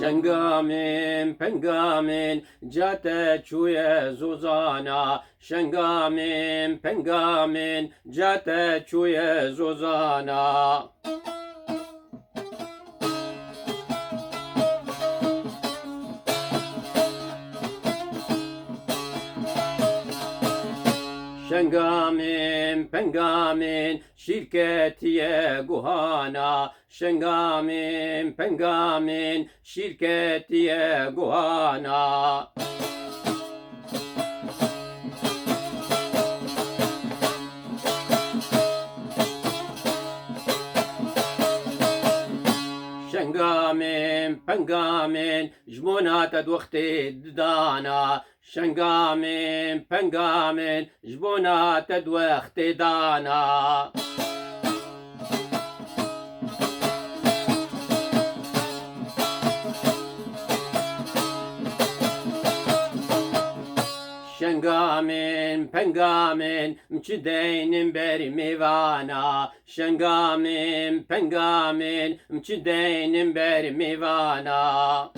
شنگامین پنگامین جاته چوی زوزانا شنگامین پنگامین جاته چوی زوزانا شنگامین پنگامین شرکتی گوهانا شنگامین پنگامین شرکتی گوهانا شنگامین پنگامین جمونات دوختی دانا شنگامین پنگامین جبونات دوختی دانا شنگامین پنگامین مچدین بری میوانا شنگامین پنگامین مچدین بری میوانا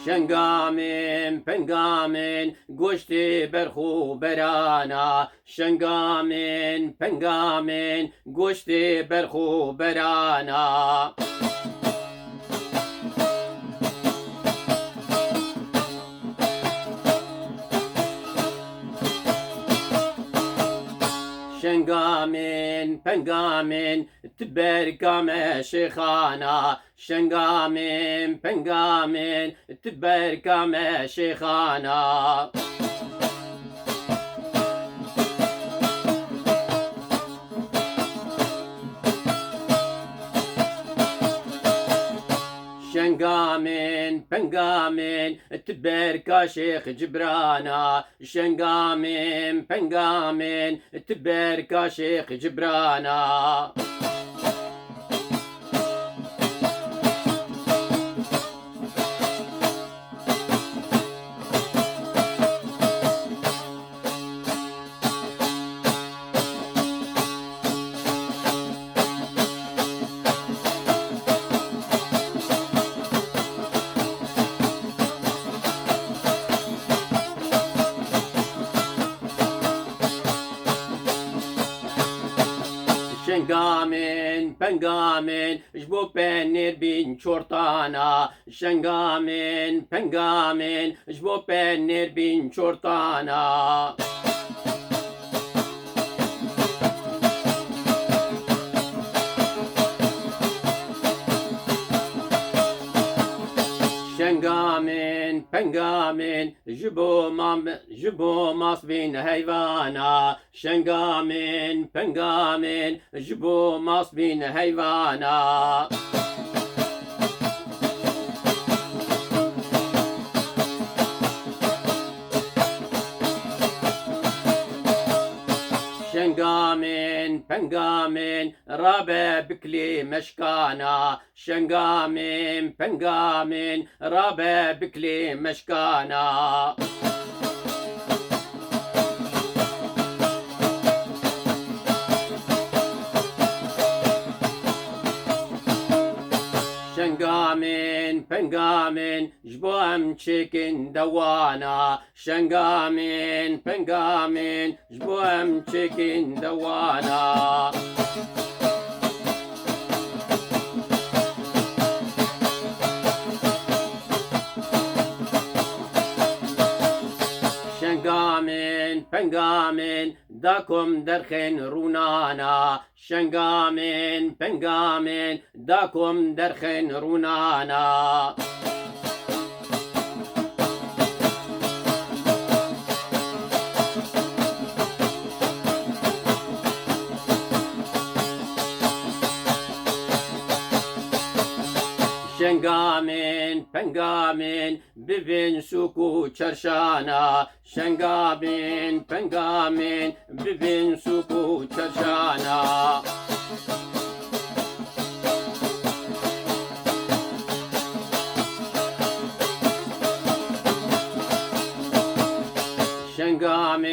شنگامین پنگامین گوشتی برخو برانا شنگامین پنگامین گوشتی برخو برانا شنگامین پنگامین تبرکم شیخانا شنگامین پنگامین تبرکم شیخانا شنگامین پنگامین تبرکا شیخ جبرانا شنگامین پنگامین تبرکا شیخ جبرانا شنگامین پنگامین جبو پنیر بین چورتانا شنگامین پنگامین جبو پنیر بین چورتانا شنگامین پنگامین جبو ماس بین حیوانا شنگامین پنگامین جبو ماس بین حیوانا شنگامین پنگامین رابع بکلی مشکانا شنگامین پنگامین رابع بکلی مشکانا شنگامین پنگامین جبو ام چکن دوانا شنگامین پنگامین جبو ام چکن دوانا شنگامین پنگامین داکم درخن رونانا شنگامین پنگامین داکم درخن رونانا شنگامین پنگامین ببین سوکو چرشانا شنگامین پنگامین ببین سوکو چرشانا شنگامین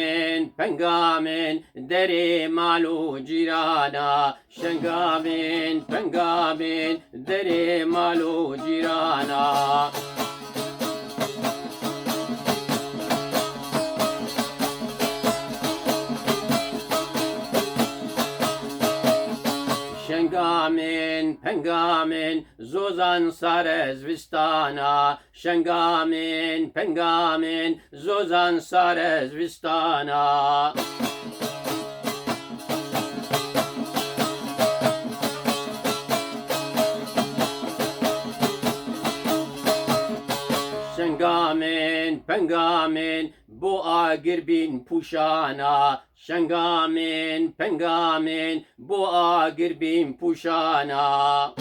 pengamın deri malu cirana şengamın pengamın deri malu cirana Şengamın pengamın zozan sarez vistana Şengamın pengamın zozan sarez vistana Şengamın pengamın bu agir bin puşana Şengamın pengamın bu agir bin puşana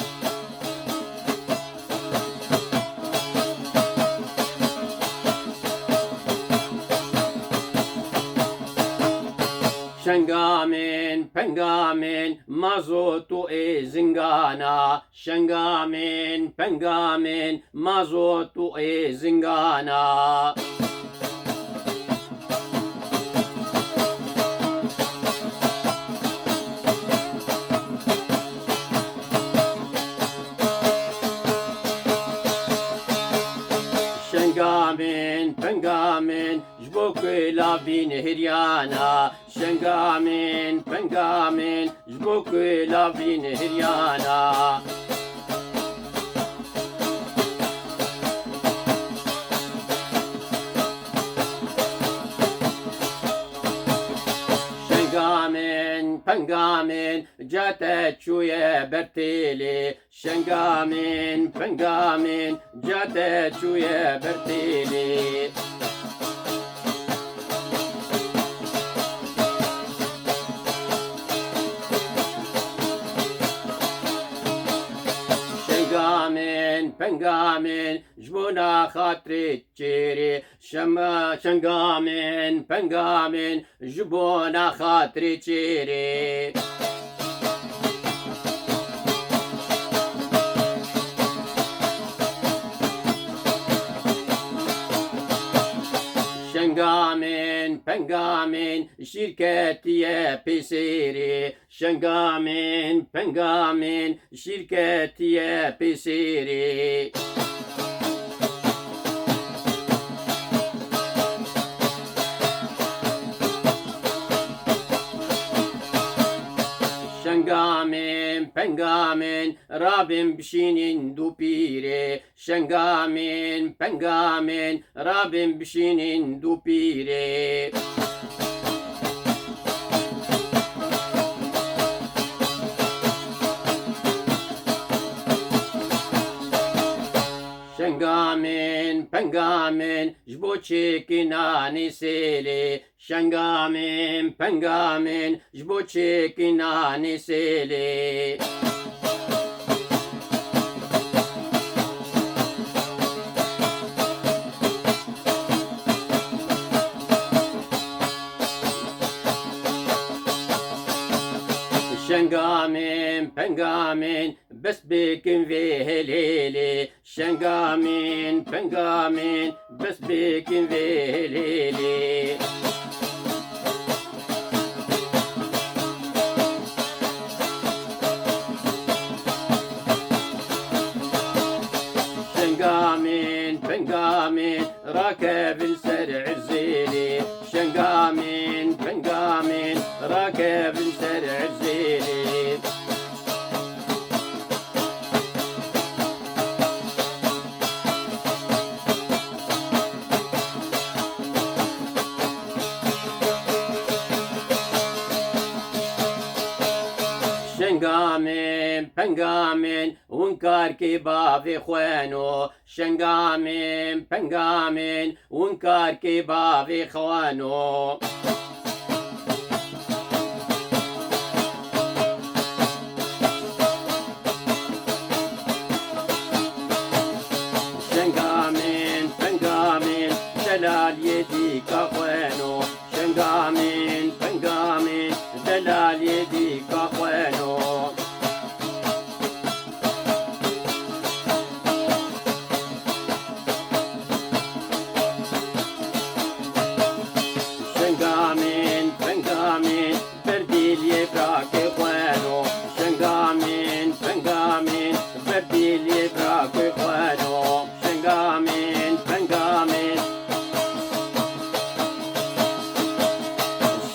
Şengamın pengamın mazotu zingana Şengamın pengamın mazotu zingana Şengamın pengamın jbokla bin hiryana Şengamın pengamın jbokla bin hiryana Şengamın pengamın cate çuye bertili Şengamın pengamın cate çuye bertili Şengamın pengamın jbuna hatri çiri Şengamın pengamın jbuna hatri çiri Şengamın pengamın şirketiye pisiri Şengamın pengamın şirketiye pisiri Şengamın pengamın Rabbim bişinin dupire Şengamın pengamın Rabbim bişinin dupire Şengamın pengamın jbo çekinani seli Şengamın pengamın jbo çekinani seli Şengamın pengamın besbekin ve heleli Şengamın pengamın besbekin ve heleli Şengamın pengamın rakebin ser zeli Şengamın pengamın rakebin ser zeli Şengamın pengamın unkar ki bavi خوانو Şengamın pengamın unkar ki bavi خوانو Şengamın pengamın delaliyeti kahveno Şengamın pengamın delaliyeti kahveno Şengamın شنگامین پنگامین بردیل یفراک خوانو شنگامین پنگامین بردیل یفراک خوانو شنگامین پنگامین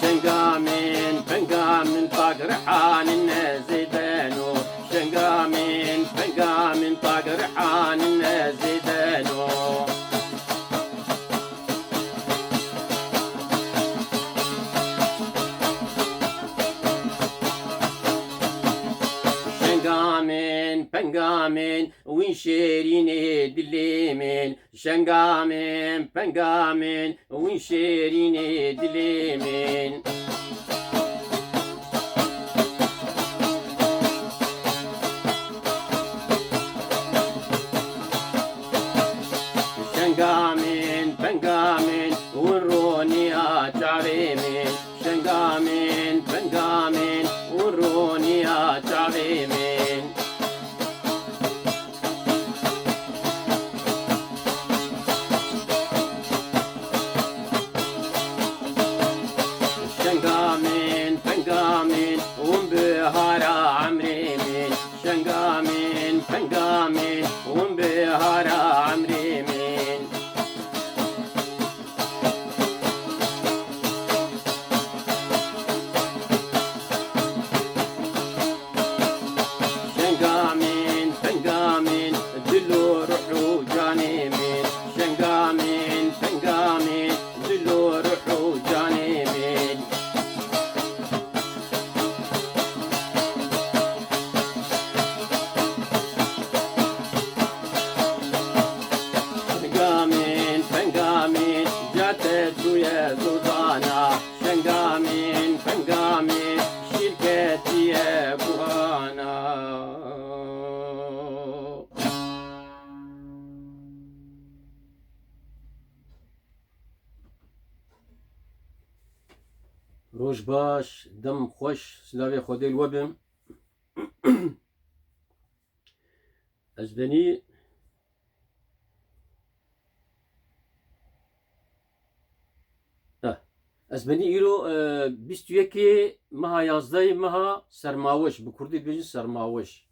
شنگامین پنگامین طاق رحان النازدانو شنگامین پنگامین طاق رحان النازدانو شنگامین پنگامین وین شیرین دلیمین شنگامین پنگامین وین شیرین دلیمین شنگامین پنگامین وین رونیا تعریمین شنگامین پنگامین وین رونیا تعریمین شنگامین پنگامین وین بهارا عمریمین شنگامین پنگامین وین بهارا عمریمین شنگامین پنگامین دلو روحو جانیمین شنگامین پنگامین دلو روحو جانیمین شنگامین پنگامین جات توی زودانا شنگامین پنگامین شرکتی بوهانا روش باش دم خوش سلاوی خودی الوبم ازبني ازبني ایرو 21 مها 11 مها سرماوش به کردی بيجي سرماوش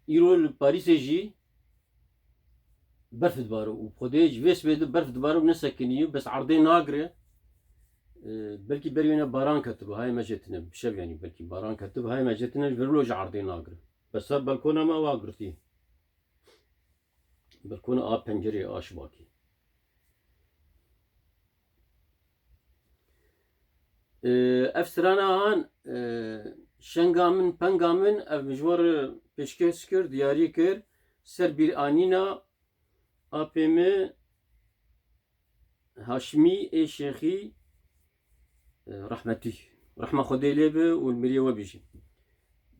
ایرو پاریس جی برف دبارو و خودش ویس بده برف دبارو نسکنیو بس عرضی ناگره بلکه بریونه باران کتبه های مجتنه بشب يعني بلکه باران کتبه های مجتنه ورلوج عرضی ناگره بس بالکونه ما واگرتی بالکونه آب پنجره آش باکی افسرانه هان شنگامن پنگامن اف مجور پیشکش کرد دیاری کرد سر bir anina APM هاشمي اي شيخي رحمتي رحمة خدي ليبه والمريا وبيجي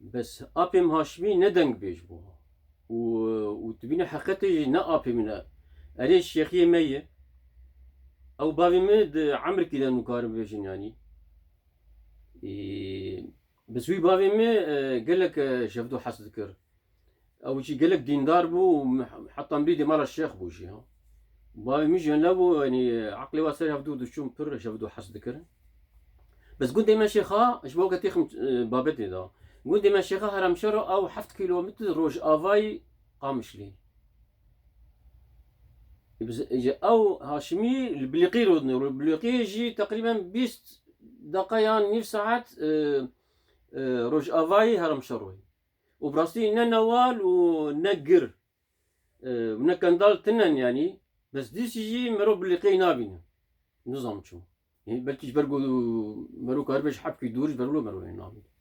بس APM هاشمي ندنق بيج بوها وتبين حقيقتي نا APM اري الشيخية مية او بابي مد عمر كده نقارن بيجين يعني بس وي بابي مي قال لك شفتو حس ذكر او شي قال لك ديندار بو حتى مريدي مال الشيخ بو شي ها بابي مش جنبو يعني عقلي واسر هفدو دشوم بر شفتو حس ذكر بس قلت ديما شيخا اش بوقت تيخم بابتي دا قلت ديما شيخا هرم شرو او 7 كيلومتر روج افاي قامش لي او هاشمي البليقي رودني البليقي يجي تقريبا 20 دقيقة يعني نصف ساعات روج افاي هرم شروي وبراستي نوال ونقر ونكندال تنن يعني بس ديس يجي مرو بليقي نابينا نظام شو يعني بلكيش برقو مرو كاربش حبكي دورش برقو مرو نابينا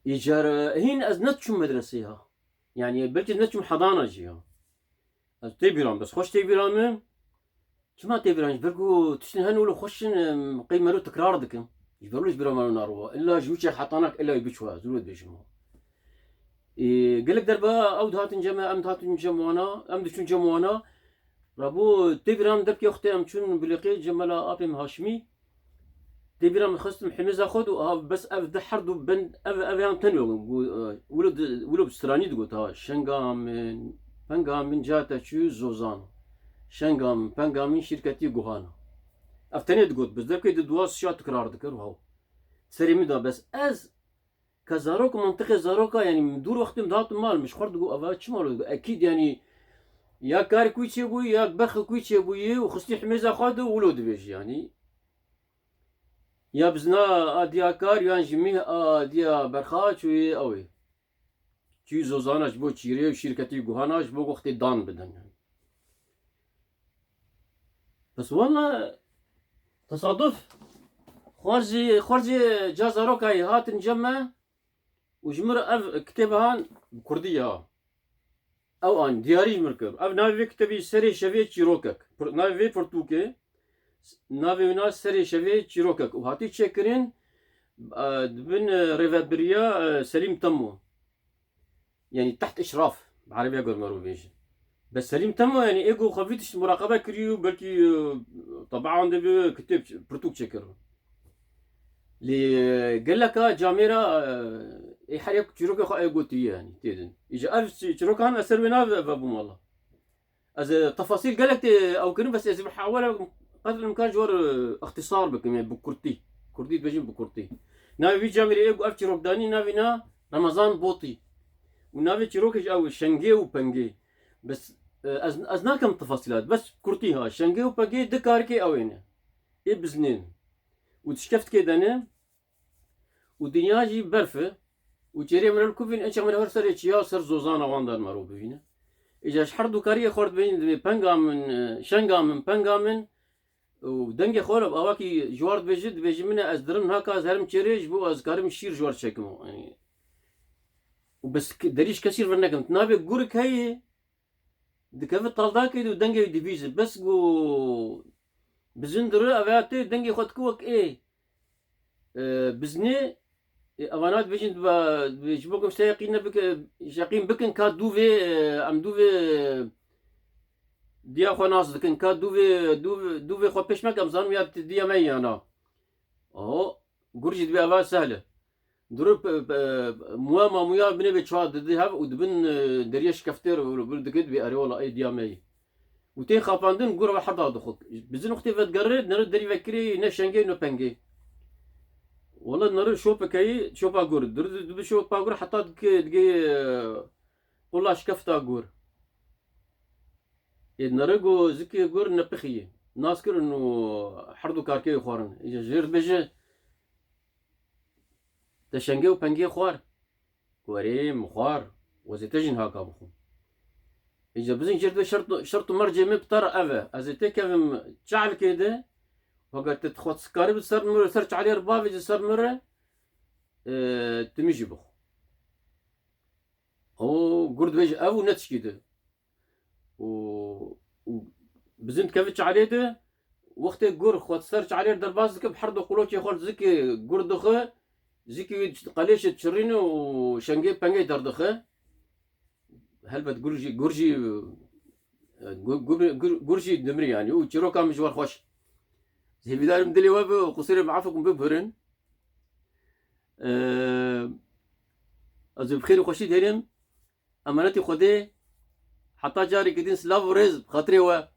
يجار هين ازنت شو مدرسيها يعني بلكي نتشم حضانة جيها تيبيران بس خوش تيبيران شما تيبيران برقو تشتن هنولو خوشن قيم مرو تكرار دكم يجبرولش برا مرو ناروا الا جوشي حطانك الا يبشوا زلود بيشمو قال لك دربا او دهاتن جمع ام دهاتن جمعنا ام دشون جمعنا رابو تيبيران دربك اختي ام شون بلقي جملا ابم هاشمي تيبيران خصم حمز اخذ بس اف حردو بند اف تنو ولد بستراني تقول ها شنغام پنگامین جاتا چو زوزان شنگام پنگامین شرکتی گوهانا افتنی دگوت بس درکه دواس شات تکرار دکر وهاو سری میدا بس از كزاروك منطقة زاروكا يعني من دور وقت مدات مال مش خرد جو أفا شمال أكيد يعني يا كار كويتشي بوي يا برخ كويتشي بوي وخصني حميزة خاده ولود بيج يعني يا بزنا أديا كار يا جميع أديا برخا شوي أوي شوي زوزانا جبو تشيري وشركتي جوهانا جبو وقت دان بدن يعني. بس والله تصادف خارجي جا زاروكا هات نجمع وجمر أف كتابهان بكردية او ان دياري مركب اف نافي كتبي سري شفي تشيروكك نافي فرتوكي نافي وناس سري شفي تشيروكك وهاتي تشكرين بن ريفابريا سليم تمو يعني تحت اشراف بعربي اقول مارو بيجي بس سليم تمو يعني ايجو خفيتش مراقبه كريو بلكي طبعا دبي كتب برتوك تشكر اللي قال لك جاميرا يحرق تشيروكا خا ايجوتي يعني تيدن اجا الف تشيروكا انا سروينا بابو والله از تفاصيل قال لك او كريم بس اذا بحاول قدر الامكان جور اختصار بك يعني بكرتي كردي بجي بكرتي نافي في جاميرا ايجو الف تشيروك داني نافينا رمضان بوطي ونافي تشيروكا او شنجي وبنجي بس از ناكم تفاصيلات بس كرتيها شنجي وبنجي دكاركي او هنا ايه بزنين وتشكفت كده انا ودنيا جي برفه وجري من الكوفين انش من هرسر يا سر زوزانا واندر مرو بينا اجا شحردو كاريه خورد بين بنغا من شنغا من بنغا من ودنگي خورب اواكي جوارد بجد بيجي منا ازدرن هكا زهرم تشريج بو ازكارم شير جوار شكمو يعني وبس دريش كثير فرنكم تنابي غورك هي دكف طالداكي دو دنگي ديفيز بس جو بزندر افاتي دنگي خود كوك ايه بزني اوانات بيجن بيجبوكم سايقين بك شاقين بكن كا دوفي ام دوفي ديا خو ناس دكن كا دوفي خو بيشمك ام زانو يا ديا مي انا اهو قرجي دبي افا سهله دروب موا مويا بني بتشاد دهب ودبن دريش كفتر ولدكد بي اريولا اي ديا مي وتي خافاندن قرب حدا دخل بزن اختي فتقرر نرد دري فكري نشنجي نو بنجي والله نرى شوفا كاي شوفا غور درد شوفا غور حتى دقي والله شكفتا غور نرجو زكي غور نبخيه ناسكر انه حردو كاركي خوارن جير بيجي تشنجي وبنجي خوار كوريم خوار وزيتجن هاكا بخو اجا بزين جرد شرط مرجع مبتر افا ازيتي كم تشعل كده وقت تخوت سكاري بتصير مرة سرش عليه ربابي تصير مرة تمشي بخو هو قرد بيجي او نتش كده و بزنت كيفتش عليه ده وقت الجور خوت سرش عليه درباز كيف حرد قلوش يخوت زكي قرد خو زكي قليش تشرينه وشنجي بنجي دردخه هل بتقولجي قرجي دمري يعني وشروكا مجوار خوش زي بدار مدلي واب قصير معافكم ببهرن أزو بخير وخشي ديرم أمانتي خدي حتى جاري كدين سلاف ورز بخاطري